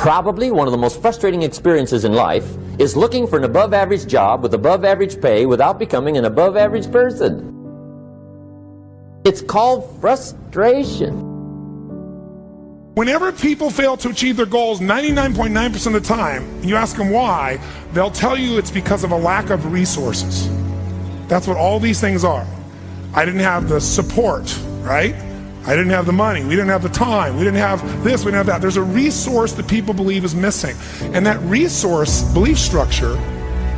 Probably one of the most frustrating experiences in life is looking for an above-average job with above-average pay without becoming an above-average person. It's called frustration. Whenever people fail to achieve their goals 99.9% of the time, and you ask them why, they'll tell you it's because of a lack of resources. That's what all these things are. I didn't have the support, right? I didn't have the money, we didn't have the time, we didn't have this, we didn't have that. There's a resource that people believe is missing. And that resource belief structure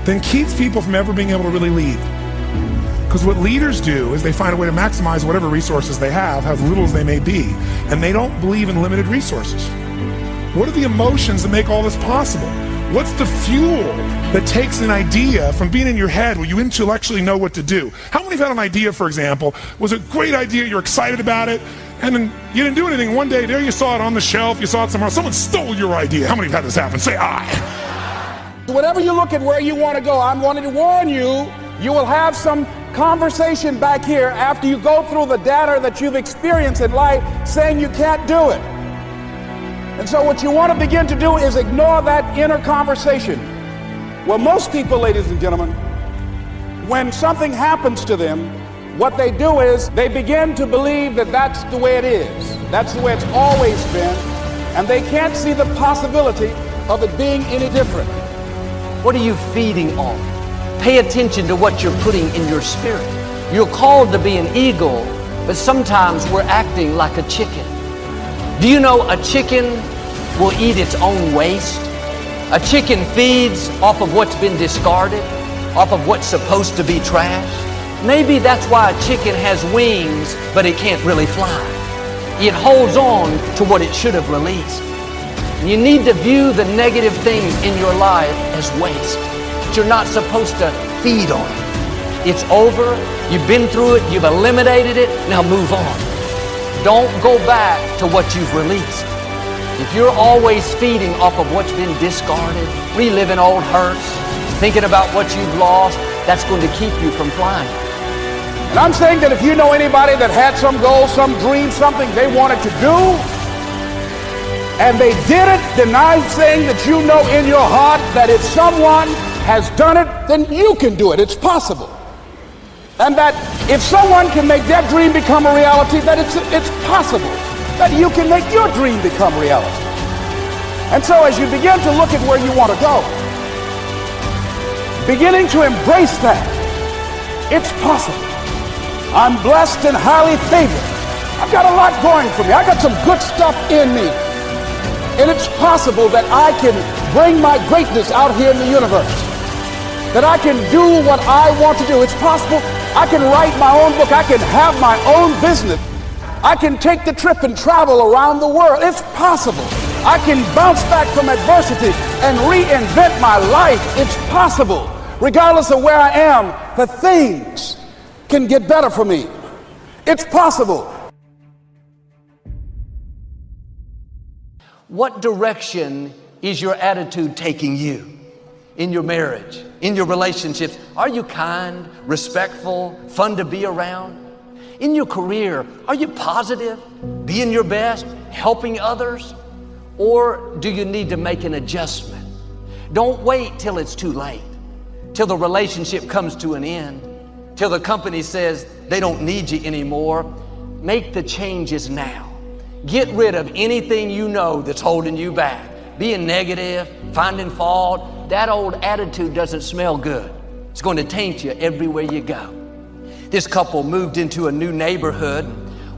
then keeps people from ever being able to really lead. Because what leaders do is they find a way to maximize whatever resources they have, as little as they may be, and they don't believe in limited resources. What are the emotions that make all this possible? What's the fuel that takes an idea from being in your head where you intellectually know what to do? How many have had an idea, for example, was a great idea, you're excited about it, and then you didn't do anything. One day, there you saw it on the shelf, you saw it somewhere else, someone stole your idea. How many have had this happen? Say I. Whenever you look at where you want to go, I'm wanting to warn you, you will have some conversation back here after you go through the data that you've experienced in life saying you can't do it. And so what you want to begin to do is ignore that inner conversation. Well, most people, ladies and gentlemen, when something happens to them, what they do is they begin to believe that that's the way it is. That's the way it's always been. And they can't see the possibility of it being any different. What are you feeding on? Pay attention to what you're putting in your spirit. You're called to be an eagle, but sometimes we're acting like a chicken. Do you know a chicken will eat its own waste? A chicken feeds off of what's been discarded, off of what's supposed to be trash. Maybe that's why a chicken has wings, but it can't really fly. It holds on to what it should have released. You need to view the negative things in your life as waste. You're not supposed to feed on it. It's over, you've been through it, you've eliminated it, now move on. Don't go back to what you've released. If you're always feeding off of what's been discarded, reliving old hurts, thinking about what you've lost, that's going to keep you from flying. And I'm saying that if you know anybody that had some goal, some dream, something they wanted to do, and they did it, then I'm saying that you know in your heart that if someone has done it, then you can do it. It's possible. And that if someone can make their dream become a reality, that it's possible that you can make your dream become reality. And so as you begin to look at where you want to go, beginning to embrace that, it's possible. I'm blessed and highly favored. I've got a lot going for me. I got some good stuff in me. And it's possible that I can bring my greatness out here in the universe. That I can do what I want to do. It's possible I can write my own book. I can have my own business. I can take the trip and travel around the world. It's possible. I can bounce back from adversity and reinvent my life. It's possible. Regardless of where I am, the things can get better for me. It's possible. What direction is your attitude taking you? In your marriage, in your relationships? Are you kind, respectful, fun to be around? In your career, are you positive, being your best, helping others? Or do you need to make an adjustment? Don't wait till it's too late, till the relationship comes to an end, till the company says they don't need you anymore. Make the changes now. Get rid of anything you know that's holding you back. Being negative, finding fault, that old attitude doesn't smell good. It's going to taint you everywhere you go. This couple moved into a new neighborhood.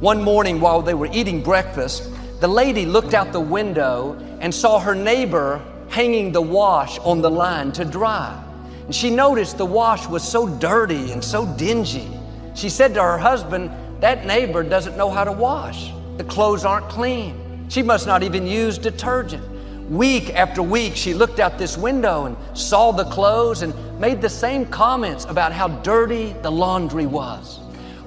One morning while they were eating breakfast, the lady looked out the window and saw her neighbor hanging the wash on the line to dry. And she noticed the wash was so dirty and so dingy. She said to her husband, "That neighbor doesn't know how to wash. The clothes aren't clean. She must not even use detergent." Week after week, she looked out this window and saw the clothes and made the same comments about how dirty the laundry was.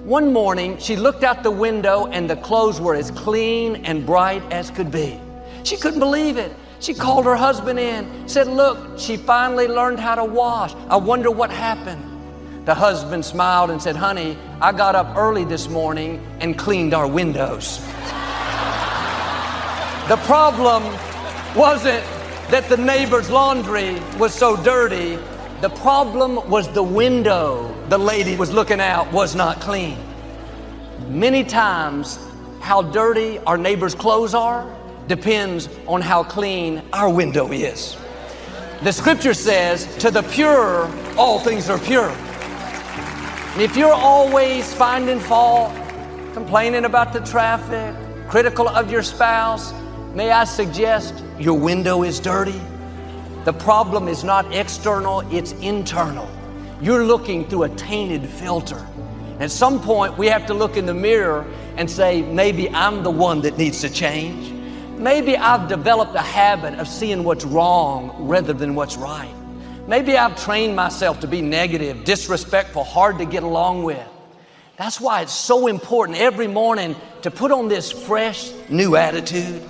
One morning, she looked out the window and the clothes were as clean and bright as could be. She couldn't believe it. She called her husband in, said, "Look, she finally learned how to wash. I wonder what happened." The husband smiled and said, "Honey, I got up early this morning and cleaned our windows." The problem wasn't that the neighbor's laundry was so dirty. The problem was the window the lady was looking out was not clean. Many times, how dirty our neighbor's clothes are depends on how clean our window is. The scripture says, to the pure, all things are pure. And if you're always finding fault, complaining about the traffic, critical of your spouse, may I suggest your window is dirty? The problem is not external, it's internal. You're looking through a tainted filter. At some point, we have to look in the mirror and say, maybe I'm the one that needs to change. Maybe I've developed a habit of seeing what's wrong rather than what's right. Maybe I've trained myself to be negative, disrespectful, hard to get along with. That's why it's so important every morning to put on this fresh, new attitude.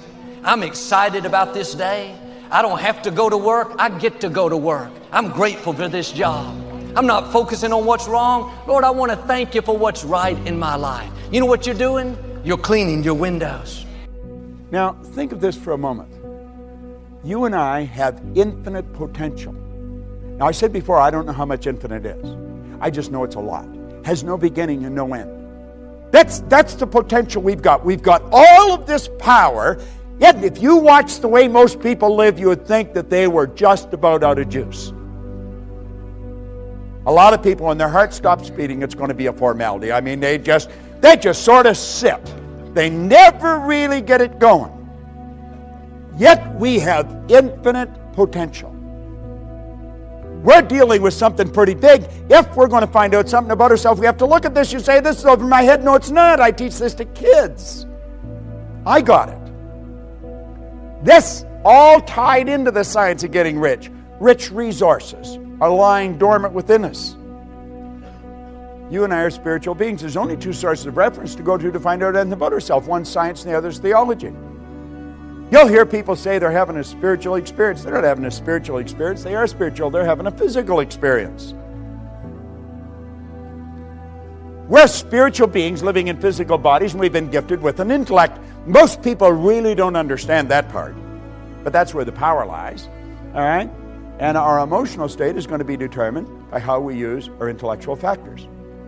I'm excited about this day. I don't have to go to work. I get to go to work. I'm grateful for this job. I'm not focusing on what's wrong. Lord, I want to thank you for what's right in my life. You know what you're doing? You're cleaning your windows. Now, think of this for a moment. You and I have infinite potential. Now, I said before, I don't know how much infinite is. I just know it's a lot. Has no beginning and no end. That's the potential we've got. We've got all of this power, yet if you watch the way most people live, you would think that they were just about out of juice. A lot of people, when their heart stops beating, it's going to be a formality. I mean, they just sort of sit. They never really get it going. Yet we have infinite potential. We're dealing with something pretty big. If we're going to find out something about ourselves, we have to look at this. You say, this is over my head. No, it's not. I teach this to kids. I got it. This all tied into the science of getting rich. Rich resources are lying dormant within us. You and I are spiritual beings. There's only two sources of reference to go to find out anything about ourselves. One's science and the other's theology. You'll hear people say they're having a spiritual experience. They're not having a spiritual experience. They are spiritual. They're having a physical experience. We're spiritual beings living in physical bodies, and we've been gifted with an intellect. Most people really don't understand that part. But that's where the power lies. All right? And our emotional state is going to be determined by how we use our intellectual factors.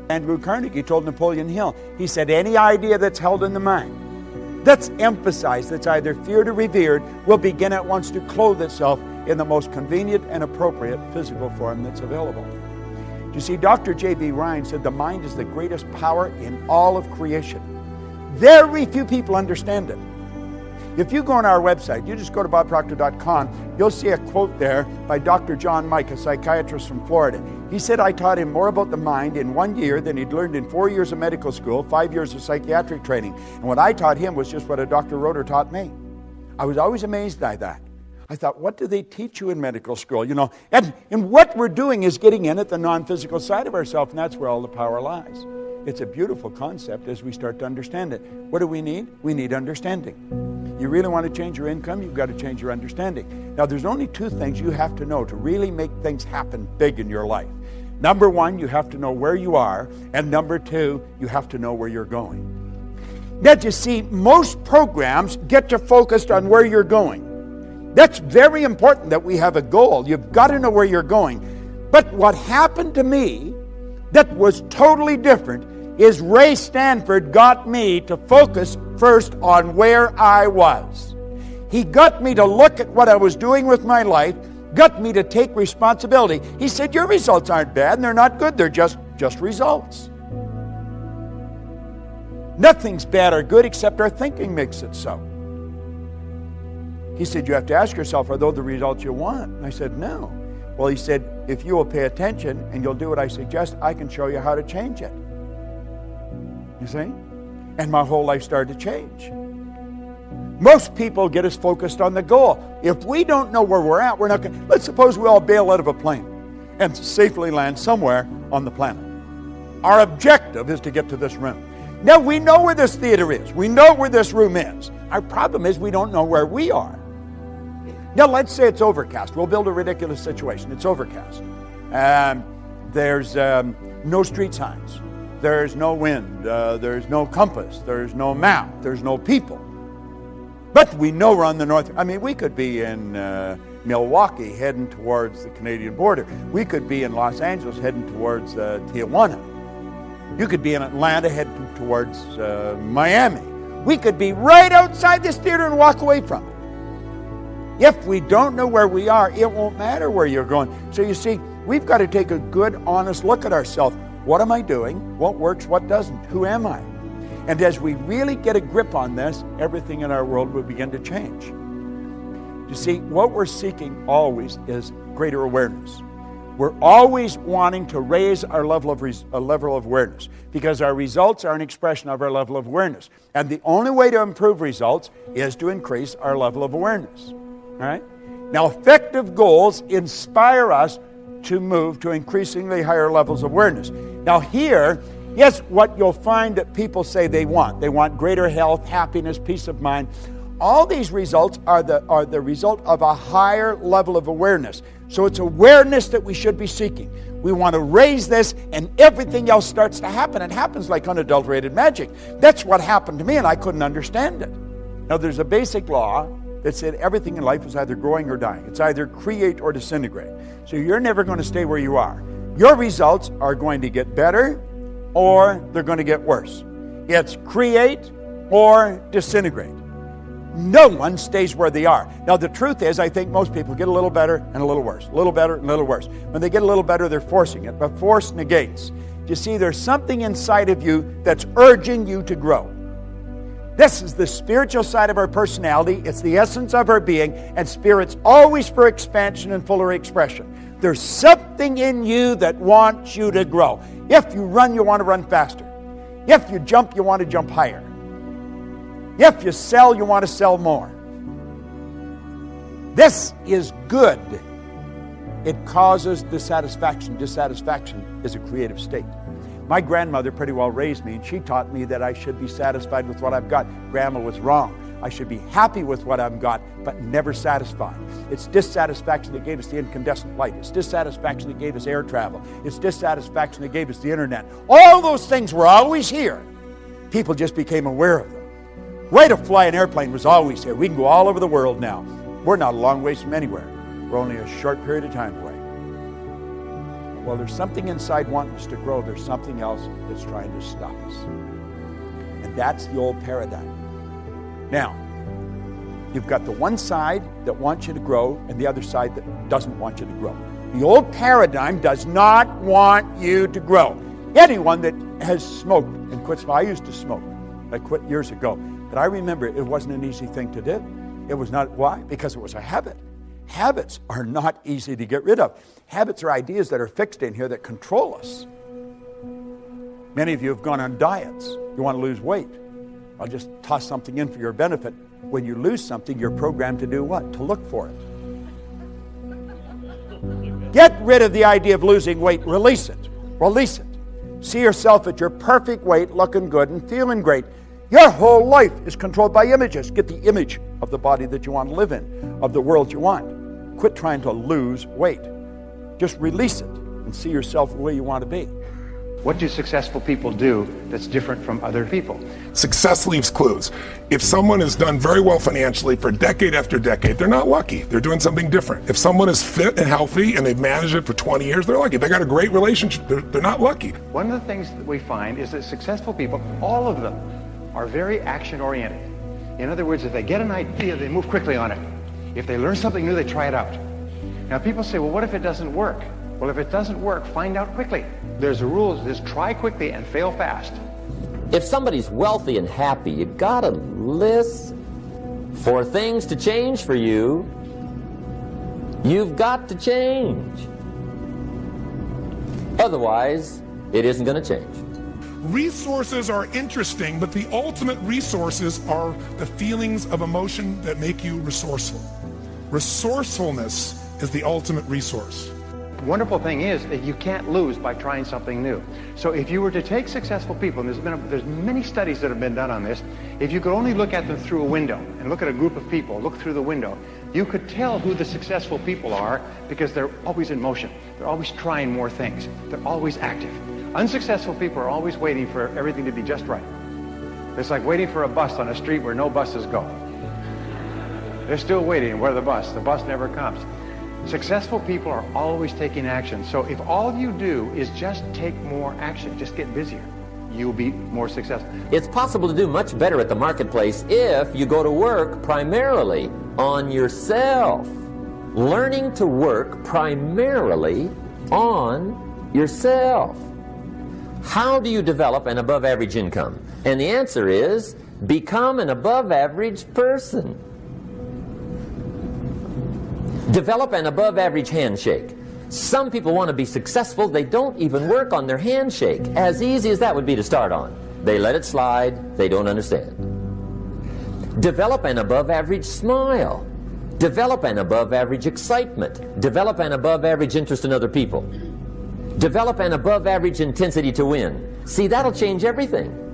Andrew Carnegie told Napoleon Hill, he said, any idea that's held in the mind, that's emphasized, that's either feared or revered, will begin at once to clothe itself in the most convenient and appropriate physical form that's available. You see, Dr. J.B. Ryan said the mind is the greatest power in all of creation. Very few people understand it. If you go on our website, you just go to bobproctor.com, you'll see a quote there by Dr. John Mike, a psychiatrist from Florida. He said, I taught him more about the mind in 1 year than he'd learned in 4 years of medical school, 5 years of psychiatric training. And what I taught him was just what a Dr. Roeder taught me. I was always amazed by that. I thought, what do they teach you in medical school? You know, and what we're doing is getting in at the non-physical side of ourselves, and that's where all the power lies. It's a beautiful concept as we start to understand it. What do we need? We need understanding. You really want to change your income, you've got to change your understanding. Now, there's only two things you have to know to really make things happen big in your life. Number one, you have to know where you are, and number two, you have to know where you're going. Now, you see, most programs get you focused on where you're going. That's very important that we have a goal. You've got to know where you're going. But what happened to me that was totally different is Ray Stanford got me to focus first on where I was. He got me to look at what I was doing with my life, got me to take responsibility. He said, your results aren't bad and they're not good, they're just results. Nothing's bad or good except our thinking makes it so. He said, you have to ask yourself, are those the results you want? And I said, no. Well, he said, if you will pay attention and you'll do what I suggest, I can show you how to change it. You see? And my whole life started to change. Most people get us focused on the goal. If we don't know where we're at, we're not going to... Let's suppose we all bail out of a plane and safely land somewhere on the planet. Our objective is to get to this room. Now, we know where this theater is. We know where this room is. Our problem is we don't know where we are. Now, let's say it's overcast. We'll build a ridiculous situation. It's overcast. There's no street signs. There's no wind. There's no compass. There's no map. There's no people. But we know we're on the north. I mean, we could be in Milwaukee heading towards the Canadian border. We could be in Los Angeles heading towards Tijuana. You could be in Atlanta heading towards Miami. We could be right outside this theater and walk away from it. If we don't know where we are, it won't matter where you're going. So you see, we've got to take a good, honest look at ourselves. What am I doing? What works? What doesn't? Who am I? And as we really get a grip on this, everything in our world will begin to change. You see, what we're seeking always is greater awareness. We're always wanting to raise our level of awareness because our results are an expression of our level of awareness. And the only way to improve results is to increase our level of awareness. All right? Now, effective goals inspire us to move to increasingly higher levels of awareness. Now here, yes, what you'll find that people say they want. They want greater health, happiness, peace of mind. All these results are the result of a higher level of awareness. So it's awareness that we should be seeking. We want to raise this and everything else starts to happen. It happens like unadulterated magic. That's what happened to me and I couldn't understand it. Now there's a basic law that said everything in life is either growing or dying. It's either create or disintegrate. So you're never going to stay where you are. Your results are going to get better or they're going to get worse. It's create or disintegrate. No one stays where they are. Now the truth is, I think most people get a little better and a little worse. A little better and a little worse. When they get a little better, they're forcing it. But force negates. You see, there's something inside of you that's urging you to grow. This is the spiritual side of our personality. It's the essence of our being. And spirit's always for expansion and fuller expression. There's something in you that wants you to grow. If you run, you want to run faster. If you jump, you want to jump higher. If you sell, you want to sell more. This is good. It causes dissatisfaction. Dissatisfaction is a creative state. My grandmother pretty well raised me, and she taught me that I should be satisfied with what I've got. Grandma was wrong. I should be happy with what I've got, but never satisfied. It's dissatisfaction that gave us the incandescent light. It's dissatisfaction that gave us air travel. It's dissatisfaction that gave us the internet. All those things were always here. People just became aware of them. Way to fly an airplane was always here. We can go all over the world now. We're not a long ways from anywhere. We're only a short period of time away. Well, there's something inside wanting us to grow. There's something else that's trying to stop us. And that's the old paradigm. Now, you've got the one side that wants you to grow and the other side that doesn't want you to grow. The old paradigm does not want you to grow. Anyone that has smoked and quit smoking, I used to smoke. I quit years ago. But I remember it wasn't an easy thing to do. It was not. Why? Because it was a habit. Habits are not easy to get rid of. Habits are ideas that are fixed in here that control us. Many of you have gone on diets. You want to lose weight. I'll just toss something in for your benefit. When you lose something, you're programmed to do what? To look for it. Get rid of the idea of losing weight. Release it. Release it. See yourself at your perfect weight, looking good and feeling great. Your whole life is controlled by images. Get the image of the body that you want to live in, of the world you want. Quit trying to lose weight. Just release it and see yourself the way you want to be. What do successful people do that's different from other people? Success leaves clues. If someone has done very well financially for decade after decade, they're not lucky. They're doing something different. If someone is fit and healthy and they've managed it for 20 years, they're lucky. They got a great relationship. They're not lucky. One of the things that we find is that successful people, all of them, are very action-oriented. In other words, if they get an idea, they move quickly on it. If they learn something new, they try it out. Now people say, well, what if it doesn't work? Well, if it doesn't work, find out quickly. There's a rule, is try quickly and fail fast. If somebody's wealthy and happy, you've got a list for things to change for you. You've got to change. Otherwise, it isn't going to change. Resources are interesting, but the ultimate resources are the feelings of emotion that make you resourceful. Resourcefulness is the ultimate resource. The wonderful thing is that you can't lose by trying something new. So if you were to take successful people, and there's many studies that have been done on this, if you could only look at them through a window and look at a group of people, look through the window, you could tell who the successful people are because they're always in motion. They're always trying more things. They're always active. Unsuccessful people are always waiting for everything to be just right. It's like waiting for a bus on a street where no buses go. They're still waiting. Where the bus? The bus never comes. Successful people are always taking action. So if all you do is just take more action, just get busier, you'll be more successful. It's possible to do much better at the marketplace if you go to work primarily on yourself. Learning to work primarily on yourself. How do you develop an above average income? And the answer is, become an above average person. Develop an above average handshake. Some people want to be successful, they don't even work on their handshake. As easy as that would be to start on. They let it slide, they don't understand. Develop an above average smile. Develop an above average excitement. Develop an above average interest in other people. Develop an above average intensity to win. See, that'll change everything.